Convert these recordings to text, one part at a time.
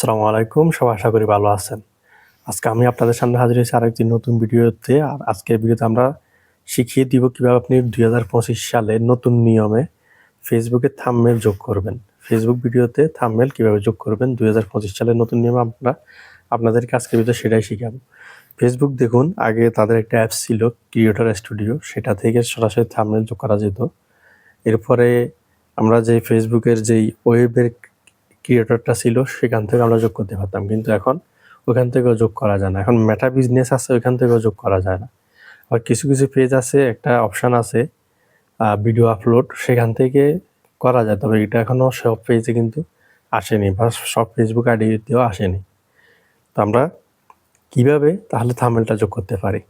আসসালামু আলাইকুম। সবাই আশা করি ভালো আছেন। আজকে আমি আপনাদের সামনে হাজির হয়েছি আরেকটি নতুন ভিডিওতে। আর আজকের ভিডিওতে আমরা শিখিয়ে দিব কিভাবে আপনি ২০২৫ সালে নতুন নিয়মে ফেসবুকে থাম্বনেল যোগ করবেন। ফেসবুক ভিডিওতে থাম্বনেল কিভাবে যোগ করবেন ২০২৫ সালের নতুন নিয়মে আপনাদেরকে আজকের ভিডিওতে সেটাই শিখাবো। ফেসবুক দেখুন আগে তাদের একটা অ্যাপস ছিল ক্রিয়েটর স্টুডিও, সেটা থেকে সরাসরি থাম্বনেল যোগ করা যেত। এরপরে আমরা যে ফেসবুকের যেই ওয়েবের ক্রিয়েটরটা ছিল সেখান থেকে আমরা যোগ করতে পারতাম, কিন্তু এখন ওখান থেকেও যোগ করা যায় না। এখন মেটা বিজনেস আছে, ওইখান থেকেও যোগ করা যায় না। আর কিছু কিছু পেজ আছে, একটা অপশান আছে ভিডিও আপলোড, সেখান থেকে করা যায়, তবে এটা এখনও সব পেজে কিন্তু আসেনি বা সব ফেসবুক আইডিতেও আসেনি। তো আমরা কীভাবে তাহলে থাম্বনেলটা যোগ করতে পারি?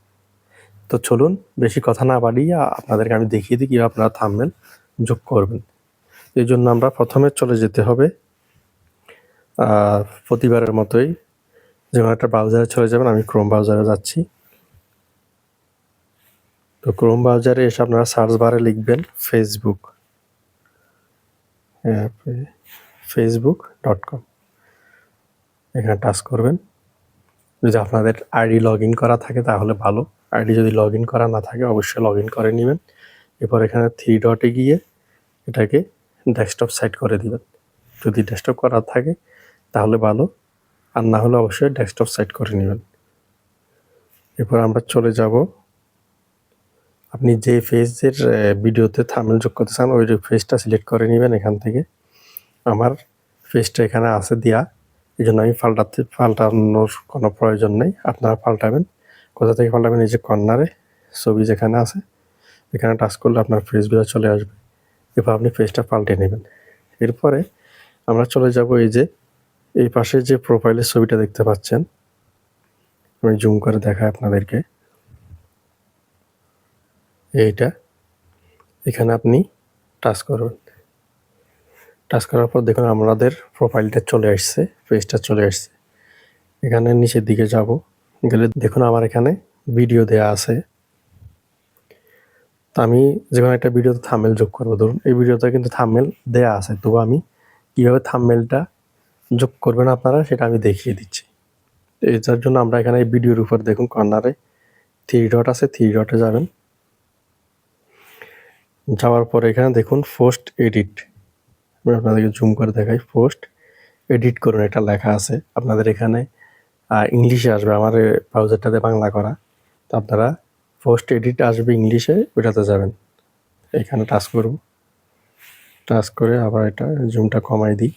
তো চলুন বেশি কথা না বাড়িয়ে আপনাদেরকে আমি দেখিয়ে দিই কীভাবে আপনারা থাম্বনেল যোগ করবেন। এই জন্য আমরা প্রথমে চলে যেতে হবে প্রতিবারের মতোই যেমন একটা ব্রাউজারে চলে যাবেন। আমি ক্রোম ব্রাউজারে যাচ্ছি। তো ক্রোম ব্রাউজারে এসে আপনারা সার্চ বারে লিখবেন ফেসবুক, facebook.com। এখানে টাচ করবেন। যদি আপনাদের আইডি লগ ইন করা থাকে তাহলে ভালো, আইডি যদি লগ ইন করা না থাকে অবশ্যই লগ ইন করে নেবেন। এরপর এখানে 3 ডটে গিয়ে এটাকে ডেস্কটপ সাইট করে দিবেন। যদি ডেস্কটপ করা থাকে তাহলে ভালো, আর না হলে অবশ্যই ডেস্কটপ সাইট করে নেবেন। এরপর আমরা চলে যাব, আপনি যে ফেজের ভিডিওতে থাম্বনেল যোগ করতে চান ওই ফেজটা সিলেক্ট করে নেবেন এখান থেকে। আমার ফেজটা এখানে আছে দেওয়া, এই জন্য আমি পাল্টানোর কোনো প্রয়োজন নেই। আপনারা পাল্টাবেন। কোথা থেকে পাল্টাবেন? এই যে কর্নারে ছবি যেখানে আছে এখানে টাচ করলে আপনার ফেজগুলো চলে আসবে। এরপর আপনি ফেজটা পাল্টে নেবেন। এরপরে আমরা চলে যাব এই পাশে যে প্রোফাইলের ছবিটা দেখতে পাচ্ছেন, আমি জুম করে দেখাই আপনাদেরকে। এইটা এখানে আপনি টাচ করবেন। টাচ করার পর দেখুন আমাদের প্রোফাইলটা চলে আসছে, পেজটা চলে আসছে। এখানে নিচের দিকে যাব, গেলে দেখুন আমার এখানে ভিডিও দেয়া আছে। তো আমি যখন একটা ভিডিওতে থাম্বনেল যোগ করবো, ধরুন এই ভিডিওতে কিন্তু থাম্বনেল দেয়া আছে, তবু আমি কীভাবে থাম্বনেলটা যোগ করবেন আপনারা সেটা আমি দেখিয়ে দিচ্ছি। এটার জন্য আমরা এখানে এই ভিডিওর উপর দেখুন কর্নারে 3 ডট আছে, 3 ডটে যাবেন। যাওয়ার পরে এখানে দেখুন পোস্ট এডিট, আমি আপনাদেরকে জুম করে দেখাই। পোস্ট এডিট করুন এটা লেখা আছে। আপনাদের এখানে ইংলিশে আসবে, আমার ব্রাউজারটাতে বাংলা করা। তো আপনারা পোস্ট এডিট আসবে ইংলিশে, ওইটাতে যাবেন। এখানে টাচ করব, টাচ করে আবার এটা জুমটা কমাই দিই।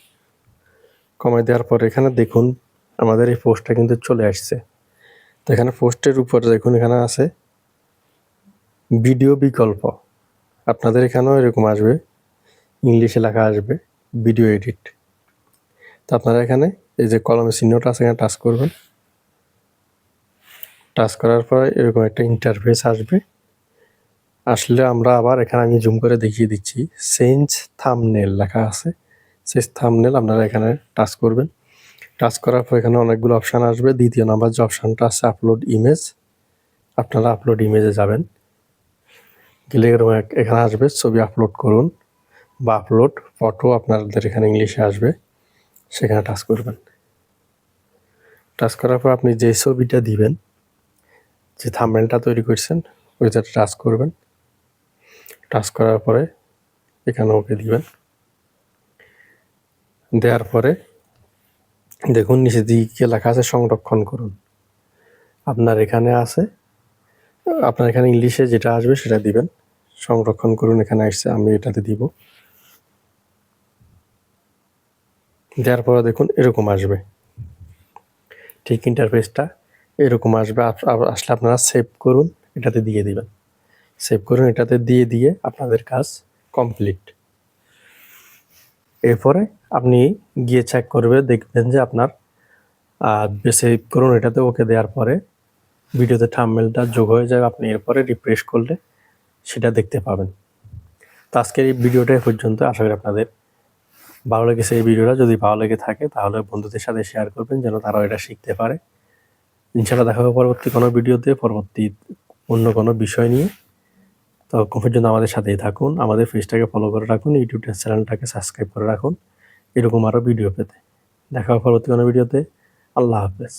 কমাই দেওয়ার পর এখানে দেখুন আমাদের এই পোস্টটা কিন্তু চলে আসছে। তো এখানে পোস্টের উপরে দেখুন এখানে আছে ভিডিও বিকল্প। আপনাদের এখানেও এরকম আসবে, ইংলিশে লেখা আসবে ভিডিও এডিট। তো আপনারা এখানে এই যে কলমের চিহ্নটা আছে এখানে টাচ করবেন। টাচ করার পর এরকম একটা ইন্টারফেস আসবে। আসলে আমরা আবার এখানে আমি জুম করে দেখিয়ে দিচ্ছি, চেঞ্জ থাম্বনেল লেখা আছে। চেঞ্জ থাম্বনেল আপনারা এখানে টাচ করবেন। টাচ করার পর এখানে অনেকগুলো অপশান আসবে। দ্বিতীয় নাম্বার যে অপশানটা আছে আপলোড ইমেজ, আপনারা আপলোড ইমেজে যাবেন। গেলে এরকম এখানে আসবে ছবি আপলোড করুন বা আপলোড ফটো, আপনাদের এখানে ইংলিশে আসবে, সেখানে টাচ করবেন। টাচ করার পর আপনি যে ছবিটা দিবেন, যে থাম্বনেলটা তৈরি করছেন ওইটাতে টাচ করবেন। টাচ করার পরে এখানে ওকে দিবেন। দেওয়ার পরে দেখুন নিচের দিকে লেখা আছে সংরক্ষণ করুন। আপনার এখানে আছে, আপনার এখানে ইংলিশে যেটা আসবে সেটা দিবেন। সংরক্ষণ করুন এখানে আসছে, আমি এটাতে দিব। দেওয়ার পরে দেখুন এরকম আসবে, ঠিক ইন্টারফেসটা এরকম আসবে। আসলে আপনারা সেভ করুন, এটাতে দিয়ে দিবেন। সেভ করুন, এটাতে দিয়ে আপনাদের কাজ কমপ্লিট। এরপরে আপনি গিয়ে চেক করবে, দেখবেন যে আপনার সেভ করুন এটাতে ওকে দেওয়ার পরে ভিডিওতে থাম্বনেলটা যোগ হয়ে যাবে। আপনি এরপরে রিফ্রেশ করলে সেটা দেখতে পাবেন। তো আজকের এই ভিডিওটা পর্যন্ত। আশা করি আপনাদের ভালো লেগেছে এই ভিডিওটা। যদি ভালো লেগে থাকে তাহলে বন্ধুদের সাথে শেয়ার করবেন যেন তারাও এটা শিখতে পারে। ইনশাআল্লাহ দেখা হবে পরবর্তী কোনো ভিডিওতে, পরবর্তী অন্য কোনো বিষয় নিয়ে। ততক্ষণ পর্যন্ত আমাদের সাথেই থাকুন, আমাদের পেজটাকে ফলো করে রাখুন, ইউটিউব চ্যানেলটাকে সাবস্ক্রাইব করে রাখুন এরকম আরও ভিডিও পেতে। দেখা হবে পরবর্তী কোনো ভিডিওতে। আল্লাহ হাফেজ।